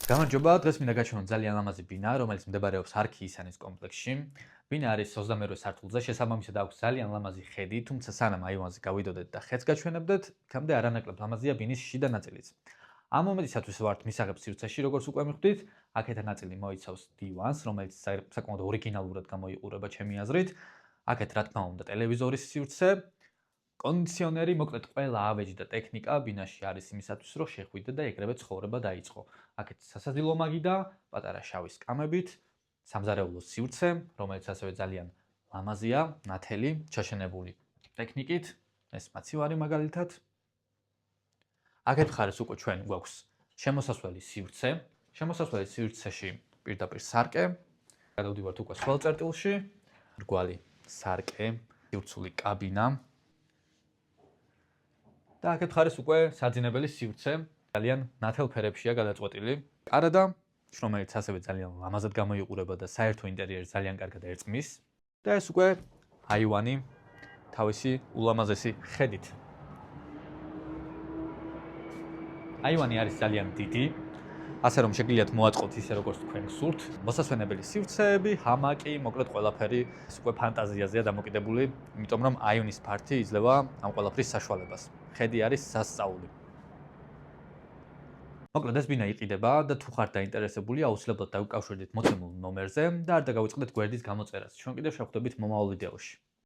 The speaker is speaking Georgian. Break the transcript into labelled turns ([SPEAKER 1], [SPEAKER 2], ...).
[SPEAKER 1] გამარჯობა, დღეს მინდა გაჩვენოთ ძალიან ლამაზი ბინა, რომელიც მდებარეობს არქიისანის კომპლექსში. ბინა არის 22 სართულზე, შესაბამისად აქვს ძალიან ლამაზი ხედი, თუმცა სანამ აივანზე გავიდოდეთ და ხედს გაჩვენებდეთ, იქამდე არანაკლებ ლამაზია ბინის შიდა ნაწილიც. ამ მომენტისათვის ვართ მისაღებ სივრცეში, როგორც უკვე მიხვდით, აქეთ ნაწილი მოიცავს დივანს, რომელიც საკმაოდ ორიგინალურად გამოიყურება ჩემი აზრით. აქეთ რა თქმა უნდა ტელევიზორის სივრცე, კონდიციონერი, მოკლედ ყველა ავეჯი და ტექნიკა ბინაში არის იმისათვის, რომ შეხვიდე და ეგრევე ცხოვრება დაიწყო. აქეთ სასადილო მაგიდა, პატარა შავი სკამებით, სამზარეულოს სივრცე, რომელიც ასევე ძალიან ლამაზია, ნათელი, ჩაშენებული ტექნიკით, ეს მაცივარი მაგალითად. აქეთ მხარეს უკვე ჩვენ გვაქვს შემოსასვლელი სივრცე, შემოსასვლელი სივრცეში პირდაპირ სარკე, გადავდივართ უკვე სხვა წერტილში, რგვალი სარკე, სივრცული კაბინა. და აქეთ მხარეს უკვე საძინებელი სივრცე, ძალიან ნათელ ფერებშია გადაწყვეტილი. კარადა, რომელიც ასევე ძალიან ლამაზად გამოიყურება და საერთო ინტერიერი ძალიან კარგად ერწყმის. და ეს უკვე აივანი თავისი ულამაზესი ხედით. აივანი არის ძალიან დიდი, ასე რომ შეგიძლიათ მოაწყოთ ისე როგორც თქვენ გსურთ. მოსასვენებელი სივრცეები, ჰამაკი, მოკლედ ყველაფერი ეს უკვე ფანტაზიაზეა დამოკიდებული, იმიტომ რომ აივნის ფართი იძლევა ამ ყველაფრის საშუალებას. ხედი არის სასწაული. მოკლედ ეს ბინა იყიდება და თუ ხართ დაინტერესებული, აუცილებლად დაუკავშირდით მოცემულ ნომერზე და არ დაგავიწყდეთ გვერდის გამოწერას. ჩვენ კიდევ შევხვდებით მომავალ ვიდეოში.